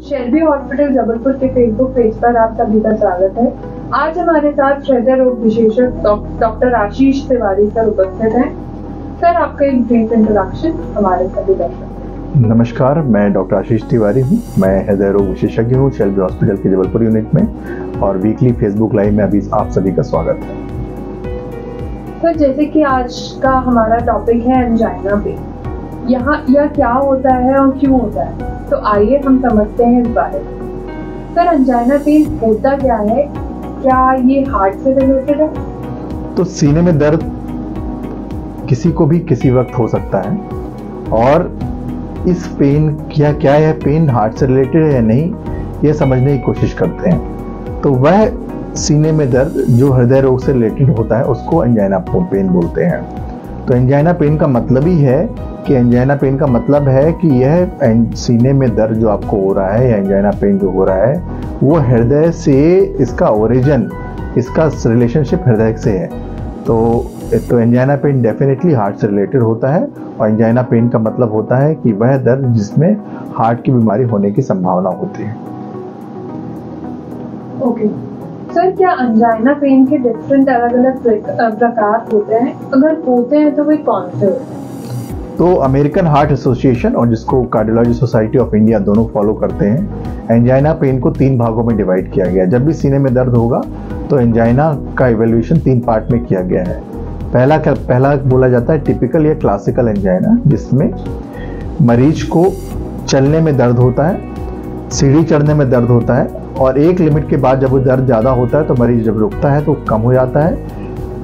Shelby hospital Jabalpur के Facebook page पर आप सभी का स्वागत है। आज हमारे साथ हृदय रोग विशेषज्ञ डॉक्टर आशीष तिवारी सर उपस्थित हैं। सर, आपका एक ब्रीफ इंट्रोडक्शन हमारे सभी दर्शकों। नमस्कार, मैं डॉक्टर आशीष तिवारी हूँ। मैं हृदय रोग विशेषज्ञ हूँ शेल्बी हॉस्पिटल के जबलपुर यूनिट में, और वीकली फेसबुक लाइव में अभी आप सभी का स्वागत है। सर, जैसे कि आज का हमारा टॉपिक है एंजाइना पेन, यह क्या होता है और क्यों होता है, तो आइए हम समझते हैं इस बारे में। सर, एंजाइना पेन होता क्या है, क्या ये हार्ट से रिलेटेड है? तो सीने में दर्द किसी को भी किसी वक्त हो सकता है, और इस पेन क्या है, पेन हार्ट से रिलेटेड है या नहीं, ये समझने की कोशिश करते हैं। तो वह सीने में दर्द जो हृदय रोग से रिलेटेड होता है उसको एंजाइना पेन बोलते हैं। तो एंजाइना पेन का मतलब ही है कि एंजाइना पेन का मतलब है कि यह सीने में दर्द जो आपको हो रहा है या एंजाइना पेन जो हो रहा है वो हृदय से, इसका ओरिजिन, इसका रिलेशनशिप हृदय से है। तो एंजाइना पेन डेफिनेटली हार्ट से रिलेटेड होता है, और एंजाइना पेन का मतलब होता है कि वह दर्द जिसमें हार्ट की बीमारी होने की संभावना होती है। ओके सर, क्या एंजाइना पेन के डिफरेंट अलग अलग प्रकार होते हैं? अगर होते हैं तो वे कौन से होते हैं? तो अमेरिकन हार्ट एसोसिएशन और जिसको कार्डियोलॉजी सोसाइटी ऑफ इंडिया दोनों फॉलो करते हैं। एंजाइना पेन को 3 भागों में डिवाइड किया गया है। जब भी सीने में दर्द होगा तो एंजाइना का इवैल्यूएशन 3 पार्ट में किया गया है। पहला बोला जाता है टिपिकल या क्लासिकल एंजाइना, जिसमें मरीज को चलने में दर्द होता है, सीढ़ी चढ़ने में दर्द होता है, और एक लिमिट के बाद जब वो दर्द ज़्यादा होता है तो मरीज जब रुकता है तो कम हो जाता है,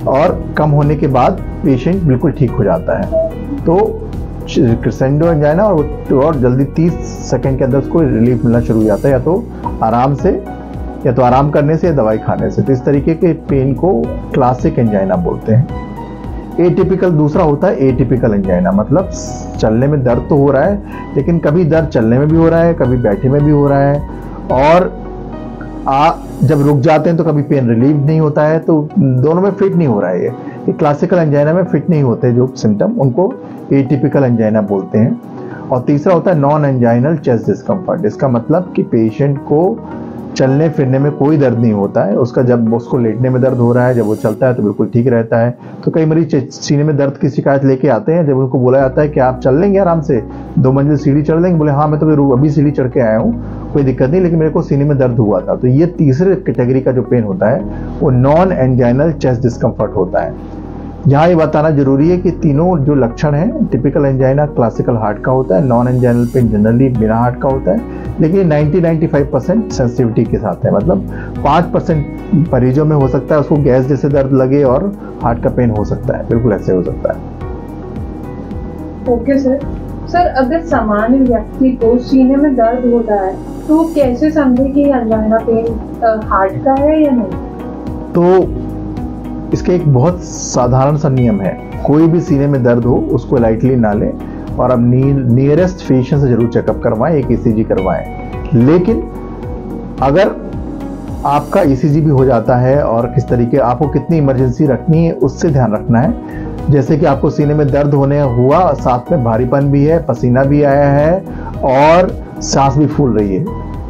और कम होने के बाद पेशेंट बिल्कुल ठीक हो जाता है। तो क्रेसेंडो एंजाइना, और जल्दी 30 सेकंड के अंदर उसको रिलीफ मिलना शुरू हो जाता है, या तो आराम करने से या दवाई खाने से। तो इस तरीके के पेन को क्लासिक एंजाइना बोलते हैं। एटिपिकल दूसरा होता है एटिपिकल एंजाइना, मतलब चलने में दर्द तो हो रहा है, लेकिन कभी दर्द चलने में भी हो रहा है, कभी बैठे में भी हो रहा है, और जब रुक जाते हैं तो कभी पेन रिलीव नहीं होता है। तो दोनों में फिट नहीं हो रहा है। ये क्लासिकल एंजाइना में फिट नहीं होते जो सिम्टम, उनको एटिपिकल एंजाइना बोलते हैं। और तीसरा होता है नॉन एंजाइनल चेस्ट डिस्कम्फर्ट। इसका मतलब कि पेशेंट को चलने फिरने में कोई दर्द नहीं होता है, जब उसको लेटने में दर्द हो रहा है, जब वो चलता है तो बिल्कुल ठीक रहता है। तो कई मरीज सीने में दर्द की शिकायत लेके आते हैं, जब उनको बोला जाता है कि आप चल लेंगे आराम से, 2 मंजिल सीढ़ी चढ़ लेंगे, बोले हाँ मैं तो अभी सीढ़ी चढ़ के आया हूँ, कोई दिक्कत नहीं, लेकिन मेरे को सीने में दर्द हुआ था। तो ये तीसरे कैटेगरी का जो पेन होता है वो नॉन एंजाइनल चेस्ट डिस्कम्फर्ट होता है। यहाँ ये बताना जरूरी है कि तीनों जो लक्षण हैं, टिपिकल एंजाइना क्लासिकल हार्ट का होता है, नॉन एंजाइनल पेन जनरली बिना हार्ट का होता है, लेकिन 90-95% सेंसिटिविटी के साथ है। मतलब 5% मरीजों में हो सकता है उसको गैस जैसे दर्द लगे और हार्ट का पेन हो सकता है, बिल्कुल ऐसे हो सकता है। ओके सर, अगर सामान्य व्यक्ति को सीने में दर्द होता है तो वो कैसे समझे कि एंजाइना पेन हार्ट का है या नहीं? तो इसके एक बहुत साधारण सा नियम है, कोई भी सीने में दर्द हो उसको लाइटली ना लें, और अब नियरेस्ट फिजिशियन से जरूर चेकअप करवाएं, एक ईसीजी करवाएं। लेकिन अगर आपका ईसीजी भी हो जाता है, और किस तरीके आपको कितनी इमरजेंसी रखनी है उससे ध्यान रखना है। जैसे कि आपको सीने में दर्द होने हुआ, साथ में भारीपन भी है, पसीना भी आया है, और सांस भी फूल रही है,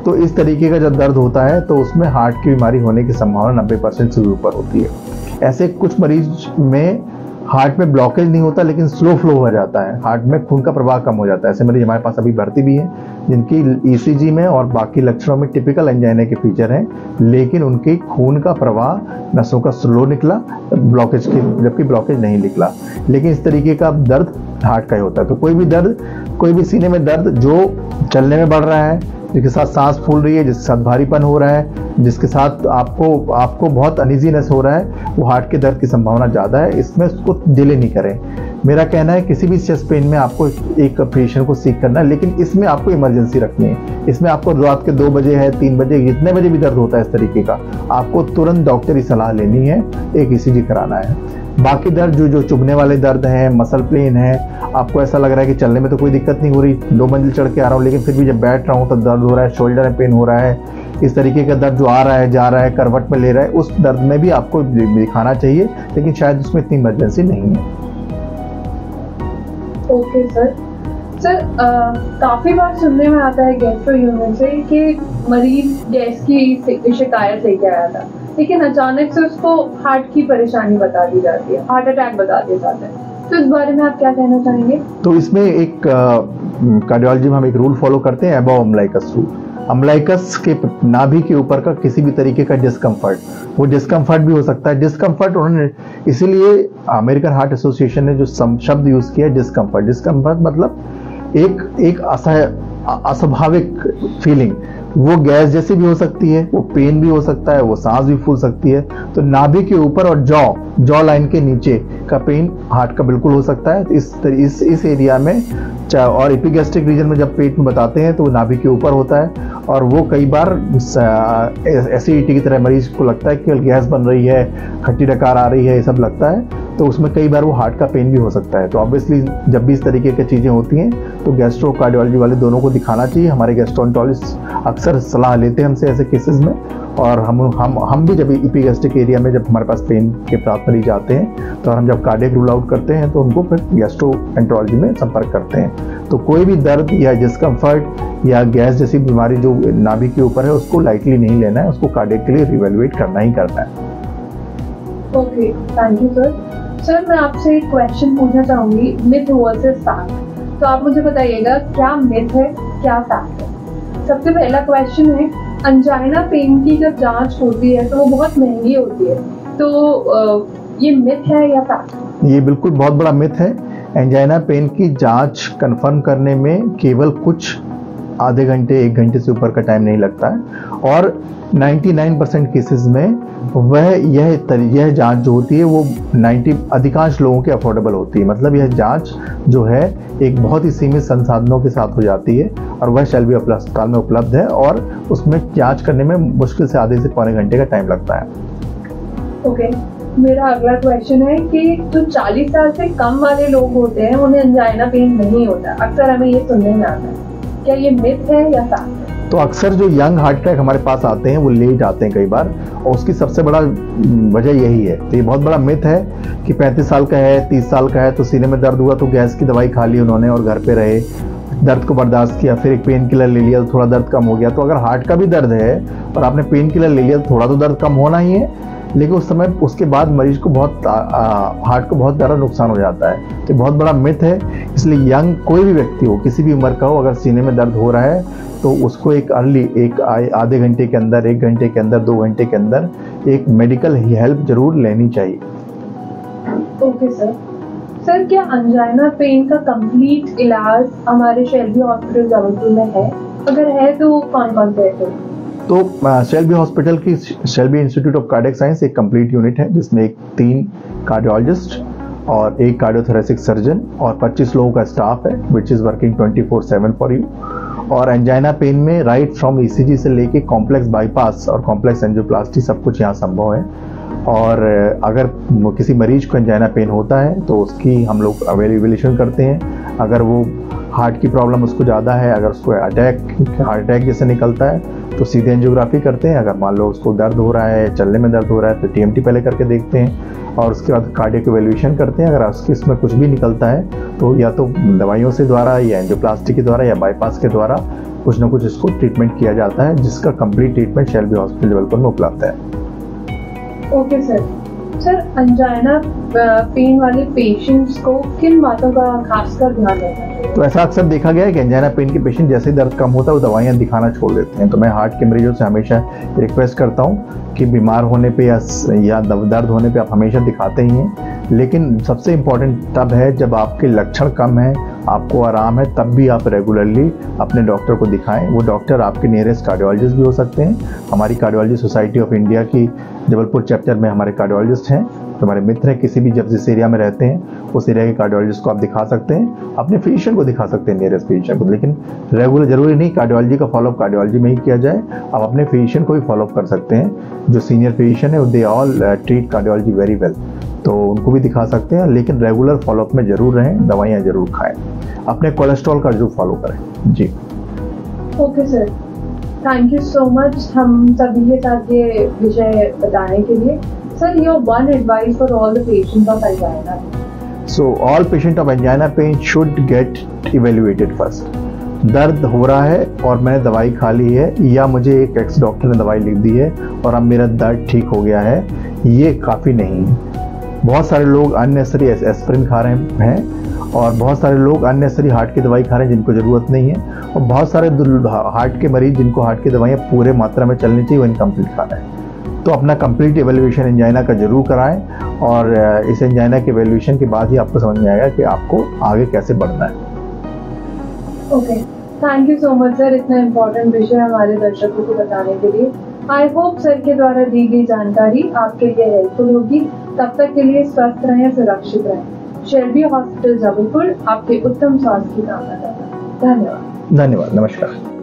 तो इस तरीके का जब दर्द होता है तो उसमें हार्ट की बीमारी होने की संभावना 90% से ऊपर होती है। ऐसे कुछ मरीज में हार्ट में ब्लॉकेज नहीं होता, लेकिन स्लो फ्लो हो जाता है, हार्ट में खून का प्रवाह कम हो जाता है। ऐसे मरीज हमारे पास अभी भर्ती भी हैं, जिनकी ईसीजी में और बाकी लक्षणों में टिपिकल एंजाइना के फीचर हैं, लेकिन उनके खून का प्रवाह नसों का स्लो निकला, जबकि ब्लॉकेज नहीं निकला। लेकिन इस तरीके का दर्द हार्ट का ही होता है। तो कोई भी सीने में दर्द जो चलने में बढ़ रहा है, जिसके साथ सांस फूल रही है, जिसके साथ भारीपन हो रहा है, जिसके साथ आपको बहुत अनइजीनेस हो रहा है, वो हार्ट के दर्द की संभावना ज़्यादा है। इसमें उसको डिले नहीं करें। मेरा कहना है किसी भी चेस्ट पेन में आपको एक फिजिशियन को सीख करना है, लेकिन इसमें आपको इमरजेंसी रखनी है। इसमें आपको रात के 2 बजे है, 3 बजे, जितने बजे भी दर्द होता है इस तरीके का, आपको तुरंत डॉक्टरी सलाह लेनी है, एक ईसीजी कराना है। बाकी दर्द जो चुभने वाले दर्द हैं, मसल पेन है, आपको ऐसा लग रहा है कि चलने में तो कोई दिक्कत नहीं हो रही, 2 मंजिल चढ़ के आ रहा हूँ, लेकिन फिर भी जब बैठ रहा हूँ तो दर्द हो रहा है, शोल्डर में पेन हो रहा है, इस तरीके का दर्द जो आ रहा है, जा रहा है, करवट में ले रहा है, उस दर्द में भी आपको दिखाना चाहिए, लेकिन शायद उसमें इतनी इमरजेंसी नहीं है। ओके सर, सर काफी बार सुनने में आता है गैस्ट्रो यूनिट से कि मरीज गैस की शिकायत लेके आया था, लेकिन अचानक से उसको हार्ट की परेशानी बता दी जाती है, हार्ट अटैक बता दिया जाता है। तो इस बारे में आप क्या कहना चाहेंगे? तो इसमें एक कार्डियोलॉजी में हम एक रूल फॉलो करते हैं, अबव अम्बिलिकस रूल। अम्बिलिकस के नाभि के ऊपर का किसी भी तरीके का डिस्कम्फर्ट, वो डिस्कम्फर्ट भी हो सकता है। डिस्कम्फर्ट उन्होंने इसीलिए अमेरिकन हार्ट एसोसिएशन ने जो शब्द यूज किया डिस्कम्फर्ट। डिस्कम्फर्ट मतलब एक अस्वाभाविक फीलिंग, वो गैस जैसी भी हो सकती है, वो पेन भी हो सकता है, वो सांस भी फूल सकती है। तो नाभि के ऊपर और जॉ लाइन के नीचे का पेन हार्ट का बिल्कुल हो सकता है। इस एरिया में और एपिगैस्ट्रिक रीजन में जब पेट में बताते हैं तो वो नाभि के ऊपर होता है, और वो कई बार एसिडिटी की तरह मरीज को लगता है कि गैस बन रही है, खट्टी डकार आ रही है, ये सब लगता है। तो उसमें कई बार वो हार्ट का पेन भी हो सकता है। तो ऑब्वियसली जब भी इस तरीके की चीज़ें होती हैं तो गैस्ट्रो कार्डियोलॉजी वाले दोनों को दिखाना चाहिए। हमारे गैस्ट्रोएंटरोलॉजिस्ट अक्सर सलाह लेते हैं हमसे ऐसे केसेस में, और हम भी जब एपिगैस्ट्रिक एरिया में जब हमारे पास पेन के प्राप्त मरीज आते हैं तो हम जब कार्डियक रूल आउट करते हैं तो उनको फिर गैस्ट्रोएंटरोलॉजी में संपर्क करते हैं। तो कोई भी दर्द या डिस्कम्फर्ट या गैस जैसी बीमारी जो नाभि के ऊपर है उसको लाइटली नहीं लेना है, उसको कार्डियक के लिए रिवैल्यूएट करना ही करना है। Okay, thank you sir. Sir मैं आपसे एक क्वेश्चन पूछना चाहूंगी, मिथ वर्सेस फैक्ट। तो आप मुझे बताइएगा क्या मिथ है क्या फैक्ट है। सबसे पहला क्वेश्चन है, अंजाइना पेन की जब जांच होती है तो वो बहुत महंगी होती है, तो ये मिथ है या फैक्ट? ये बिल्कुल बहुत बड़ा मिथ है। एंजाइना पेन की जांच कंफर्म करने में केवल कुछ आधे घंटे 1 घंटे से ऊपर का टाइम नहीं लगता है, और 99% केसेस में यह जांच जो होती है वो अधिकांश लोगों के अफोर्डेबल होती है। मतलब यह जांच जो है एक बहुत ही सीमित संसाधनों के साथ हो जाती है, और वह शेल्बी अस्पताल में उपलब्ध है, और उसमें जांच करने में मुश्किल से आधे से पौने घंटे का टाइम लगता है। ओके, मेरा अगला क्वेश्चन है कि जो 40 साल से कम वाले लोग होते हैं उन्हें अंजाइना पेन नहीं होता, अक्सर हमें ये सुनने में आता है, क्या ये मिथ है या फैक्ट है? तो अक्सर जो यंग हार्ट अटैक हमारे पास आते हैं वो लेट आते हैं कई बार, और उसकी सबसे बड़ा वजह यही है। तो ये बहुत बड़ा मिथ है कि 35 साल का है, 30 साल का है तो सीने में दर्द हुआ तो गैस की दवाई खा ली उन्होंने और घर पे रहे, दर्द को बर्दाश्त किया, फिर एक पेन किलर ले लिया तो थोड़ा दर्द कम हो गया। तो अगर हार्ट का भी दर्द है और आपने पेन किलर ले लिया तो थोड़ा तो दर्द कम होना ही है, लेकिन उस समय उसके बाद मरीज को हार्ट को बहुत ज़्यादा नुकसान हो जाता है। तो बहुत बड़ा मिथ है। इसलिए यंग कोई भी व्यक्ति हो, किसी भी उम्र का हो, अगर सीने में दर्द हो रहा है तो उसको एक आधे घंटे के अंदर, 1 घंटे के अंदर, 2 घंटे के अंदर एक मेडिकल हेल्प जरूर लेनी चाहिए। ओके सर, क्या अंजाइना पेन का कंप्लीट इलाज हमारे शेल्बी हॉस्पिटल जबलपुर में है? अगर है तो कौन कौन से है? तो शेल्बी हॉस्पिटल की Shelby institute of cardiac science एक कंप्लीट यूनिट है जिसमें 3 कार्डियोलॉजिस्ट और 1 कार्डियोथोरेसिक सर्जन और 25 लोगों का स्टाफ है, which is working 24/7 for you. और एंजाइना पेन में राइट फ्रॉम ईसीजी से लेके कॉम्प्लेक्स बाईपास और कॉम्प्लेक्स एंजियोप्लास्टी सब कुछ यहाँ संभव है। और अगर किसी मरीज को एंजाइना पेन होता है तो उसकी हम लोग एवेल्यूएशन करते हैं। अगर वो हार्ट की प्रॉब्लम उसको ज़्यादा है, अगर उसको हार्ट अटैक जैसे निकलता है तो सीधे एंजियोग्राफी करते हैं। अगर मान लो उसको दर्द हो रहा है, चलने में दर्द हो रहा है तो टीएमटी पहले करके देखते हैं, और उसके बाद कार्डियक एवेल्यूएशन करते हैं। अगर इसमें कुछ भी निकलता है तो या तो दवाइयों से द्वारा या एंजियोप्लास्टी के द्वारा या बाईपास के द्वारा कुछ ना कुछ इसको ट्रीटमेंट किया जाता है, जिसका complete treatment Shelby hospital Jabalpur में उपलब्ध है। ओके सर, अंजाइना पेन वाले पेशेंट्स को किन बातों का खासकर ध्यान रखना चाहिए? तो ऐसा अक्सर देखा गया है कि अंजाइना पेन के पेशेंट जैसे ही दर्द कम होता है वो दवाइयाँ दिखाना छोड़ देते हैं। तो मैं हार्ट के मरीजों से हमेशा रिक्वेस्ट करता हूँ कि बीमार होने पे या दर्द होने पे आप हमेशा दिखाते ही हैं, लेकिन सबसे इम्पॉर्टेंट तब है जब आपके लक्षण कम है, आपको आराम है, तब भी आप रेगुलरली अपने डॉक्टर को दिखाएं। वो डॉक्टर आपके नियरेस्ट कार्डियोलॉजिस्ट भी हो सकते हैं। हमारी कार्डियोलॉजी सोसाइटी ऑफ इंडिया की जबलपुर चैप्टर में हमारे कार्डियोलॉजिस्ट हैं, तो हमारे मित्र हैं, किसी भी जब जिस एरिया में रहते हैं उस एरिया के कार्डियोलॉजिस्ट को आप दिखा सकते हैं, अपने फिजिशियन को दिखा सकते हैं, नियरेस्ट फिजिशियन को। लेकिन रेगुलर जरूरी नहीं कार्डियोलॉजी का फॉलोअप कार्डियोलॉजी में ही किया जाए, आप अपने फिजिशियन को भी फॉलोअप कर सकते हैं। जो सीनियर फिजिशियन है they all treat cardiology very well, तो उनको भी दिखा सकते हैं। लेकिन रेगुलर फॉलोअप में जरूर रहें, दवाइयाँ जरूर खाएं, अपने कोलेस्ट्रॉल का जरूर फॉलो करें। जी okay sir, thank you so much हम सभी के साथ ये विषय बताने के लिए। Sir, your one advice for all the patients of angina? So all patient of angina pain should get evaluated first. दर्द हो रहा है और मैंने दवाई खा ली है या मुझे एक एक्स डॉक्टर ने दवाई लिख दी है और अब मेरा दर्द ठीक हो गया है, ये काफ़ी नहीं है। बहुत सारे लोग अननेसेसरी एस्पिरिन खा रहे हैं और बहुत सारे लोग अननेसेसरी हार्ट की दवाई खा रहे हैं जिनको ज़रूरत नहीं है, और बहुत सारे हार्ट के मरीज जिनको हार्ट की दवाइयाँ पूरे मात्रा में चलनी चाहिए वो इनकम्प्लीट खा रहे हैं। तो अपना कंप्लीट एवेल्युएशन एंजाइना का जरूर कराएं और इस एंजाइना के एवेल्युएशन के बाद ही आपको समझ में आएगा कि आपको आगे कैसे बढ़ना है। Okay, thank you so much sir, इतना इम्पोर्टेंट विषय हमारे दर्शकों को बताने के लिए। आई होप सर के द्वारा दी गई जानकारी आपके लिए हेल्पफुल होगी। तब तक के लिए स्वस्थ रहें, सुरक्षित रहें। शेल्बी हॉस्पिटल जबलपुर आपके उत्तम स्वास्थ्य की कामना करता है। धन्यवाद। धन्यवाद, नमस्कार।